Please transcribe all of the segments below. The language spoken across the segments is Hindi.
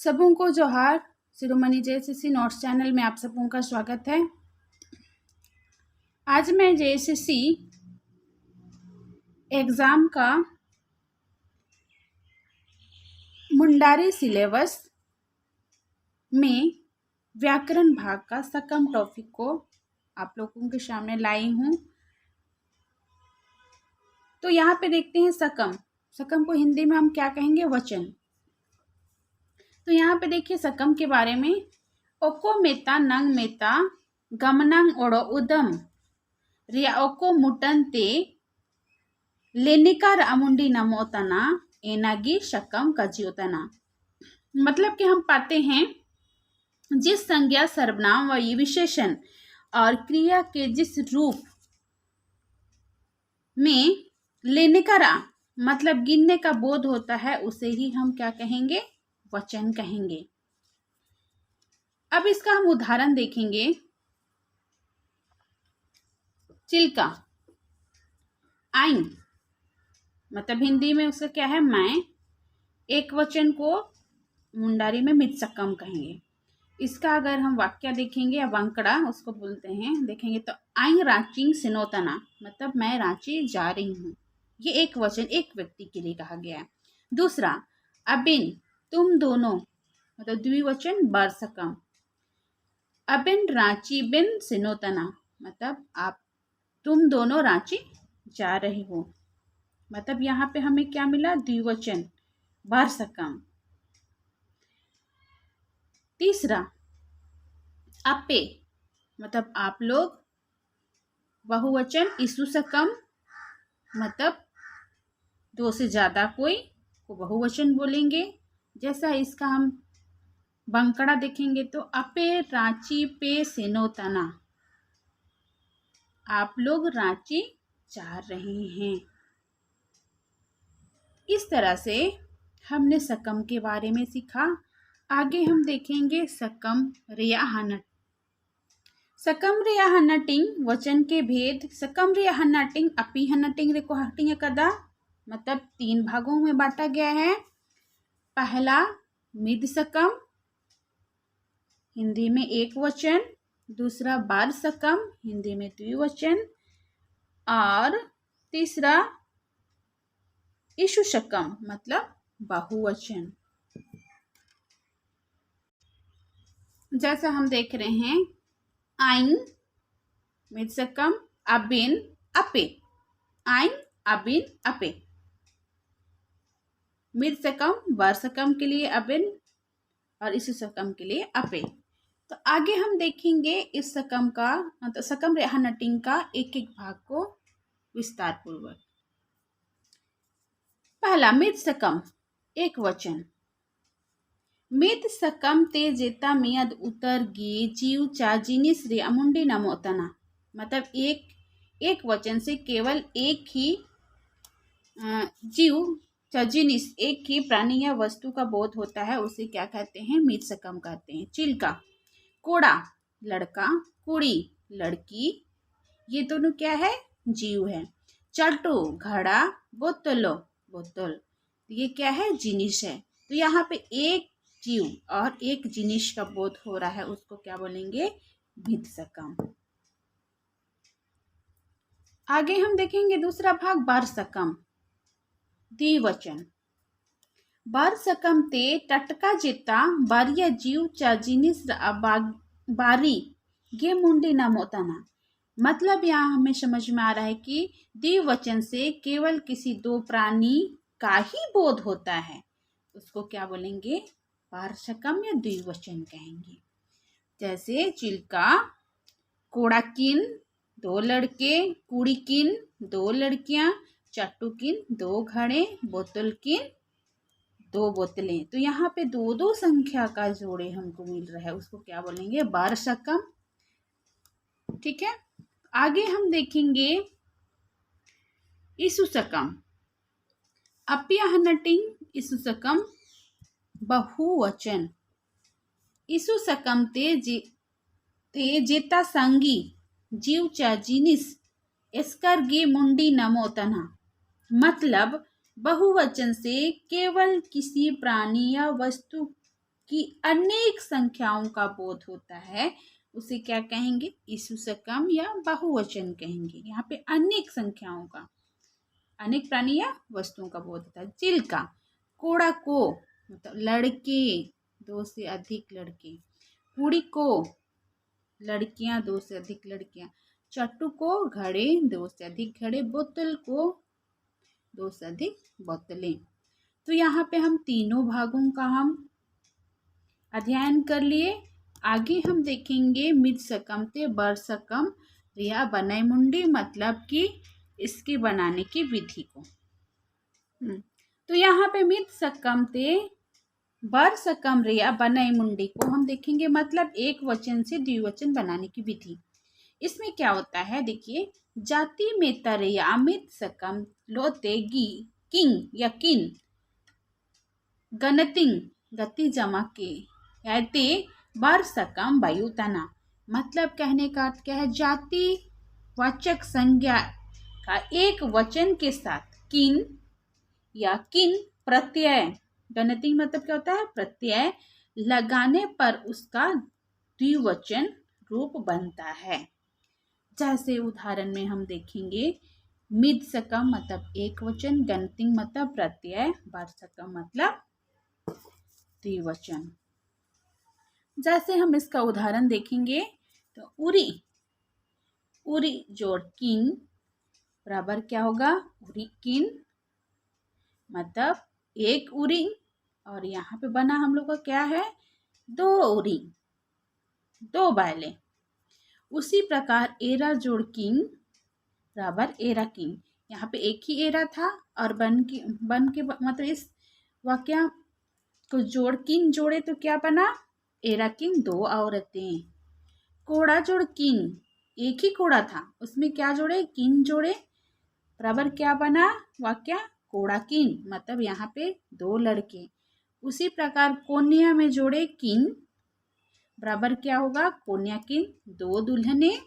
सबों को जोहार। शिरोमणि जेएसएससी नोट्स चैनल में आप सबों का स्वागत है। आज मैं जेएसएससी एग्ज़ाम का मुंडारी सिलेबस में व्याकरण भाग का सकम टॉपिक को आप लोगों के सामने लाई हूँ। तो यहाँ पे देखते हैं सकम। सकम को हिंदी में हम क्या कहेंगे? वचन। तो यहाँ पे देखिए सकम के बारे में। ओको मेता नंग मेता गमनंग ओड़ो उदम रिया ओको मुटन ते लेनिकार अमुंडी नमोतना एनागी शकम कजियोतना। मतलब कि हम पाते हैं जिस संज्ञा सर्वनाम व विशेषण और क्रिया के जिस रूप में लेने का मतलब गिनने का बोध होता है उसे ही हम क्या कहेंगे? वचन कहेंगे। अब इसका हम उदाहरण देखेंगे। चिल्का, आइन मतलब हिंदी में उसका क्या है? मैं। एक वचन को मुंडारी में मितसक्कम कहेंगे। इसका अगर हम वाक्य देखेंगे या वंकड़ा उसको बोलते हैं, देखेंगे तो आई रांची सिनोतना मतलब मैं रांची जा रही हूँ। ये एक वचन एक व्यक्ति के लिए कहा गया है। दूसरा अबिन तुम दोनों मतलब द्विवचन बरसकम। अबिन रांची बिन सिनोतना मतलब आप तुम दोनों रांची जा रहे हो। मतलब यहाँ पे हमें क्या मिला? द्विवचन बरसकम। तीसरा अपे मतलब आप लोग, बहुवचन इसुसकम मतलब दो से ज्यादा कोई को बहुवचन बोलेंगे। जैसा इसका हम बंकड़ा देखेंगे तो अपे रांची पे सेनोतना आप लोग रांची जा रहे हैं। इस तरह से हमने सकम के बारे में सीखा। आगे हम देखेंगे सकम रियाहनट। सकम रियाहनटिंग वचन के भेद। सकम रियाहनटिंग अपी हनटिंग रेको हटिंग कदा मतलब 3 भागों में बांटा गया है। पहला मिद सकम हिंदी में एक वचन, दूसरा बार सकम हिंदी में द्विवचन और तीसरा इशु शकम मतलब बहुवचन। जैसा हम देख रहे हैं आइन मिद सकम अबिन अपे। आइन अबिन अपे। मिद सकम वर सकम के लिए अबिन और इस सकम के लिए अपे। तो आगे हम देखेंगे इस सकम का मतलब सकम रेहानटिंग का एक एक भाग को विस्तार पूर्वक। पहला मिद सकम एक वचन। मिद सकम ते जेता मियद उतर गे जीव चा जिनिस रे अमुंडी नमोतना मतलब एक वचन से केवल एक ही जीव चा जिनिस एक ही प्राणी या वस्तु का बोध होता है उसे क्या कहते हैं? मिद सकम कहते हैं। चिल्का, कोड़ा लड़का, कुड़ी लड़की, ये दोनों क्या है? जीव है। चटू घड़ा, बोतलो बोतल, ये क्या है? जिनिस है। तो यहाँ पे एक जीव और एक जिनिस का बोध हो रहा है उसको क्या बोलेंगे? मिद सकम। आगे हम देखेंगे दूसरा भाग बार सकम द्विवचन। बार सकम ते टटका जेता बारिया जीव चा जिनिस बारी गे मुंडी नमोतना मतलब यहाँ हमें समझ में आ रहा है कि द्विवचन से केवल किसी दो प्राणी का ही बोध होता है उसको क्या बोलेंगे? बार सकम या द्विवचन कहेंगे। जैसे चिल्का, कोड़ाकिन दो लड़के, कुड़ीकिन दो लड़कियां, चट्टूकिन दो घड़े, बोतलकिन दो बोतलें। तो यहाँ पे दो दो संख्या का जोड़े हमको मिल रहा है उसको क्या बोलेंगे? बार सकम। ठीक है। आगे हम देखेंगे इसु सकम अप्याहनटिंग इसु सकम बहुवचन। इसु सकम ते जेता संगी जीव चा जिनिस एस्कर गे मुंडी नमोतना मतलब बहुवचन से केवल किसी प्राणी या वस्तु कि अनेक संख्याओं का बोध होता है उसे क्या कहेंगे? ईसु सकम या बहुवचन कहेंगे। यहाँ पे अनेक संख्याओं का, अनेक प्राणी या वस्तुओं का बोध होता है। चिल्का, कोड़ा को मतलब लड़के, दो से अधिक लड़के। कुड़ी को लड़कियां, दो से अधिक लड़कियां। चट्टू को घड़े, दो से अधिक घड़े। बोतल को दो से अधिक बोतलें। तो यहाँ पे हम तीनों भागों का हम अध्ययन कर लिए। आगे हम देखेंगे मिद सकम ते बर सकम रिया बनाई मुंडी, मतलब कि इसके बनाने की विधि को। तो यहाँ पे मिद सकम ते बर सकम रिया बनाई मुंडी को हम देखेंगे, मतलब एक वचन से द्विवचन बनाने की विधि। इसमें क्या होता है देखिए, जाति में तरया मिद सकम लोते गी किंग या किन गणतिंग गति जमा के याते बार सकम वायुतना। मतलब कहने का अर्थ क्या है, जाति वाचक संज्ञा का एक वचन के साथ किन या किन प्रत्यय, गणतिंग मतलब क्या होता है, प्रत्यय लगाने पर उसका द्विवचन रूप बनता है। जैसे उदाहरण में हम देखेंगे, मिद सकम मतलब एक वचन, गणतिंग मतलब प्रत्यय, बार सकम मतलब द्विवचन। जैसे हम इसका उदाहरण देखेंगे तो उरी, उरी जोड़ किन बराबर क्या होगा, उरी किन, मतलब एक उरी, और यहाँ पे बना हम लोग का क्या है, दो उरी, दो बैले। उसी प्रकार एरा जोड़ किंग बराबर एरा किंग। यहाँ पे एक ही एरा था और बन के मतलब इस वाक्य को जोड़ किंग जोड़े तो क्या बना, एरा किंग, दो औरतें। कोड़ा जोड़ किंग, एक ही कोड़ा था, उसमें क्या जोड़े, किंग जोड़े, बराबर क्या बना वाक्य, कोड़ा किंग, मतलब यहाँ पे दो लड़के। उसी प्रकार कोन्या में जोड़े किंग बराबर क्या होगा, कोन्या किंग, दो दुल्हने।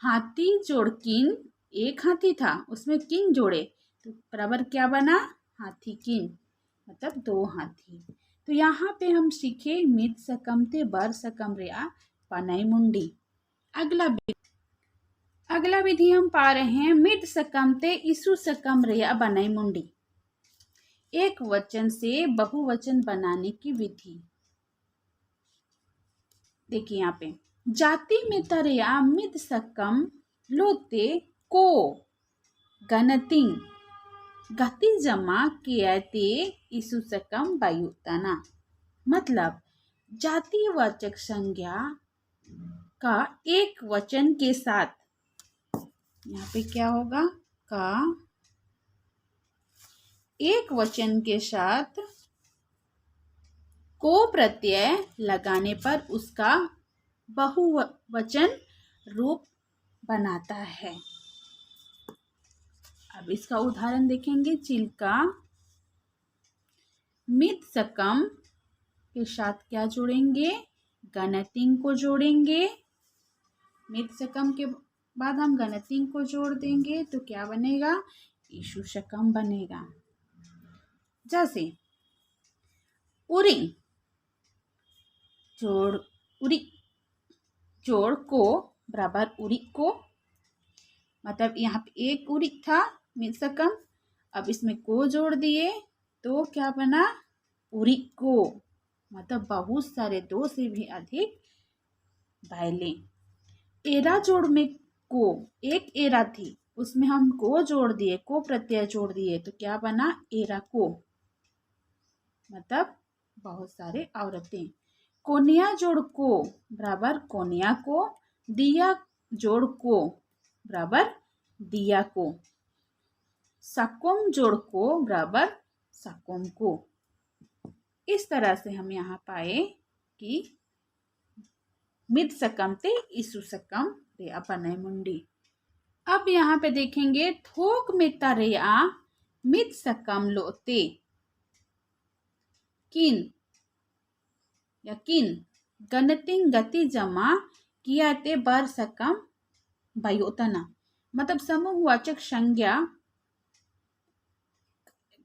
हाथी जोड़ किंग, एक हाथी था उसमें किंग जोड़े तो बराबर क्या बना, हाथी किंग, मतलब दो हाथी। तो यहाँ पे हम सीखे मिद सकम ते बर सकम रिया पनाई मुंडी। अगला विधि हम पा रहे हैं मिद सकम ते ईसु सकम रिया बनाई मुंडी, एक वचन से बहुवचन बनाने की विधि। देखिए यहाँ पे, जाति में तरया मिद सकम लोते को गणतिंग गति जमा कियाते ईसु सकम वायुतना। मतलब जातिवाचक संज्ञा का एक वचन के साथ, यहाँ पे क्या होगा, का एक वचन के साथ को प्रत्यय लगाने पर उसका बहुवचन रूप बनाता है। अब इसका उदाहरण देखेंगे, चिल्का मिद सकम के साथ क्या जोड़ेंगे, गणतिंग को जोड़ेंगे। मिद सकम के बाद हम गणतिंग को जोड़ देंगे तो क्या बनेगा, ईसु सकम बनेगा। जैसे उरी जोड़ उरी जोड़ को बराबर उरी को, मतलब यहाँ पे एक उरी था मिद सकम, अब इसमें को जोड़ दिए तो क्या बना, उरी को, मतलब बहुत सारे, दो से भी अधिक बैले। एरा जोड़ में को, एक एरा थी उसमें हम को जोड़ दिए, को प्रत्यय जोड़ दिए तो क्या बना, एरा को, मतलब बहुत सारे औरतें। कोनिया जोड़ को बराबर कोनिया को, दिया जोड़ को बराबर दिया को, सकुम जोड़ को बराबर सकुम को। इस तरह से हम यहाँ पाए कि मिद सकम ते ईसु सकम रिया बनाई मुंडी। अब यहाँ पे देखेंगे, थोक में तरया मिद सकम लोते किन या किन गणतिंग गति जमा किया ते बर सकम वायुतना। मतलब समूहवाचक संज्ञा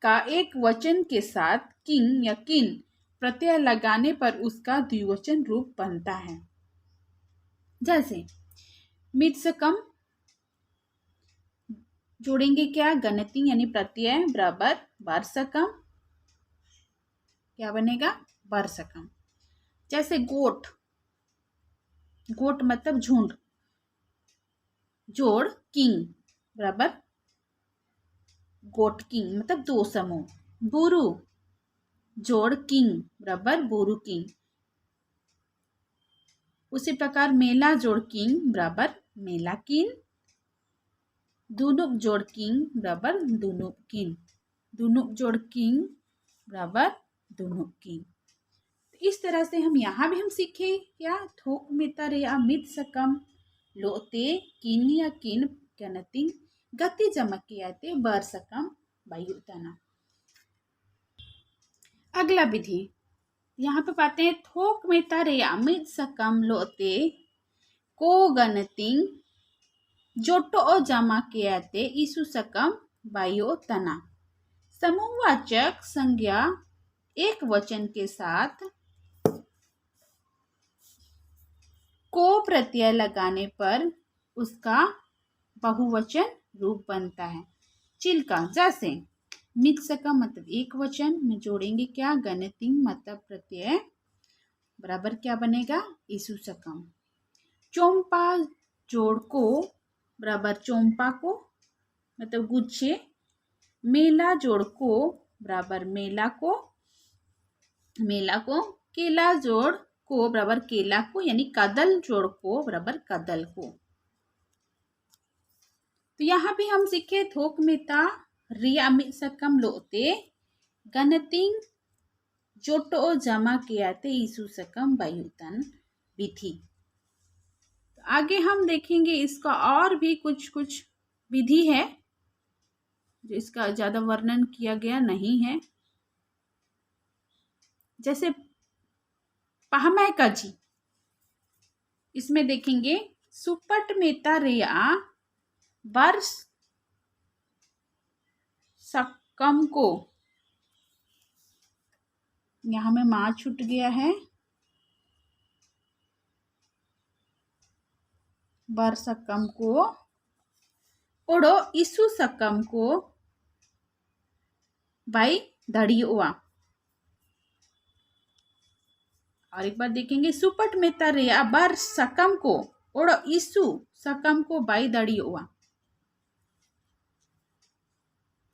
का एक वचन के साथ किन या किन प्रत्यय लगाने पर उसका द्विवचन रूप बनता है। जैसे मित्सकम जोड़ेंगे क्या, गणति यानी प्रत्यय बराबर वर्षकम, क्या बनेगा वर्षकम। जैसे गोट, गोट मतलब झुंड, जोड़ किंग बराबर गोट किंग मतलब दो समूह। बुरु जोड़ किंग बराबर बुरु किंग। उसी प्रकार मेला जोड़ किंग बराबर मेला किंग। दुनुक जोड़ किंग बराबर दुनुक किंग। दुनुक जोड़ किंग बराबर दुनुक किंग। इस तरह से हम यहाँ भी हम सीखे क्या, थोक मितर या मित सकम लोते किन या किन गणति गति जमक कियाते बर सकम वायुतना। अगला विधि यहाँ पे पाते हैं, थोक मितर या मित सकम लोते को गणति जोटो जमा कियाते ईसु सकम वायुतना। समूहवाचक संज्ञा एक वचन के साथ को प्रत्यय लगाने पर उसका बहुवचन रूप बनता है। चिल्का, जैसे मित्सकम मतलब एक वचन में जोड़ेंगे क्या, गणति मतलब प्रत्यय बराबर क्या बनेगा ईसु सकम। चोम्पा जोड़ को बराबर चोम्पा को मतलब गुच्छे। मेला जोड़ को बराबर मेला को, मेला को। केला जोड़ को बराबर केला को, यानी कदल जोड़ को बराबर कदल को। तो यहाँ भी हम सीखे थोक मिता रिया मित सकम लोते गणति जोटो जमा कियाते ईसु सकम वायुतन विधि। तो आगे हम देखेंगे इसका और भी कुछ कुछ विधि है जो इसका ज्यादा वर्णन किया गया नहीं है। जैसे पहमै कजी, इसमें देखेंगे सुपट मेता रिया वर्ष सकम को, यहाँ में माँ छूट गया है, बर सकम को ओड़ो ईसु सकम को भाई धड़ियोआ। और एक बार देखेंगे सुपट में तरिया बर सकम को ओड़ो ईसु सकम को बाई दड़ियोआ।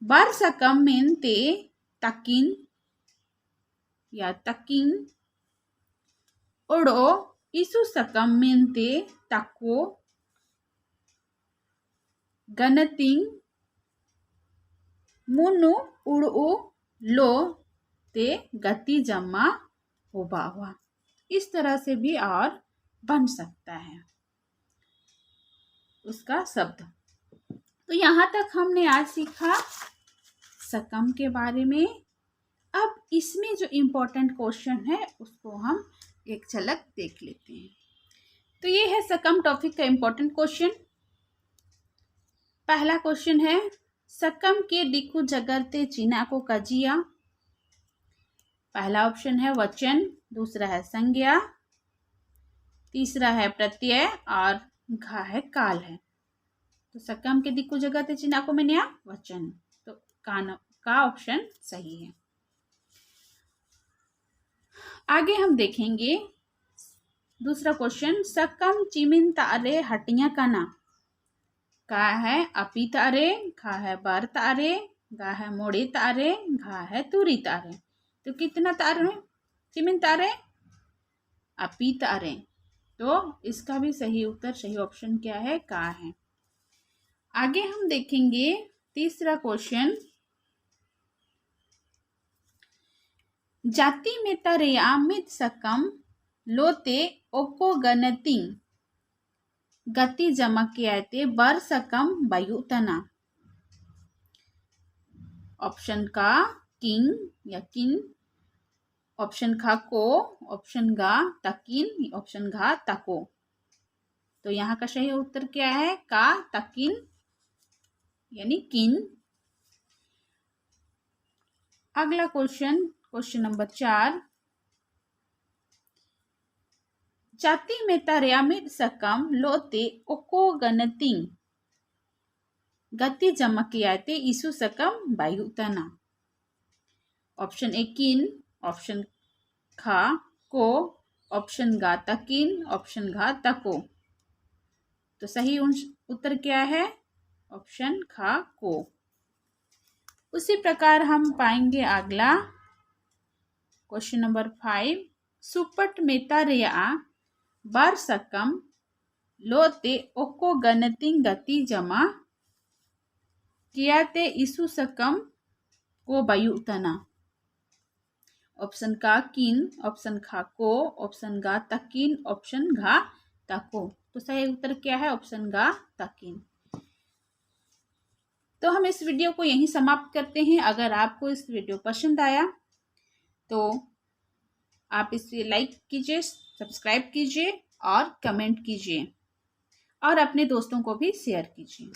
बर सकम में ते तकिन या तकिन ओड़ो ईसु सकम में ते तको गणतिंग मुनु उड़ो लो ते गति जमा होबा हुआ। इस तरह से भी और बन सकता है उसका शब्द। तो यहाँ तक हमने आज सीखा सकम के बारे में। अब इसमें जो इम्पोर्टेंट क्वेश्चन है उसको हम एक झलक देख लेते हैं। तो ये है सकम टॉपिक का इम्पोर्टेंट क्वेश्चन। पहला क्वेश्चन है, सकम के दिक्कु जगरते चीना को कजिया। पहला ऑप्शन है वचन, दूसरा है संज्ञा, तीसरा है प्रत्यय और घा है काल है। तो सकम के दिक्कु जगरते चीना को मैंने वचन, तो का ऑप्शन सही है। आगे हम देखेंगे दूसरा क्वेश्चन, सकम चिमिन तारे हटिया काना। का है अपी तारे, खा है बार तारे, गा है मोड़े तारे, घा है तुरी तारे। तो कितना तारे हैं चिमिन तारे, अपी तारे। तो इसका भी सही उत्तर, सही ऑप्शन क्या है, का है। आगे हम देखेंगे तीसरा क्वेश्चन, जाति में तरे आमित सकम लोते ओको गणति गति जमा कियाते बर सकम वायुतना। ऑप्शन का किंग या किन, ऑप्शन खा को, ऑप्शन गा तकिन, ऑप्शन घा तको। तो यहाँ का सही उत्तर क्या है, का तकिन यानी किन। अगला question, question number 4, Cati meta reamit sakam lote oko ganating. Gati jamakiyate isu sakam bayu tana. Option A किन, ऑप्शन खा को, ऑप्शन गा तकिन, ऑप्शन घा तको। तो सही उत्तर क्या है? ऑप्शन खा को। उसी प्रकार हम पाएंगे अगला क्वेश्चन नंबर 5। सुपट मेता रेया बार सकम लोते ओको गणतिंग गति जमा कियाते इसु सकम को बायु तना। ऑप्शन का किन, ऑप्शन खा को, ऑप्शन गा तकिन, ऑप्शन घा तको। तो सही उत्तर क्या है? ऑप्शन गा तकिन। तो हम इस वीडियो को यहीं समाप्त करते हैं। अगर आपको इस वीडियो पसंद आया तो आप इसे लाइक कीजिए, सब्सक्राइब कीजिए और कमेंट कीजिए और अपने दोस्तों को भी शेयर कीजिए।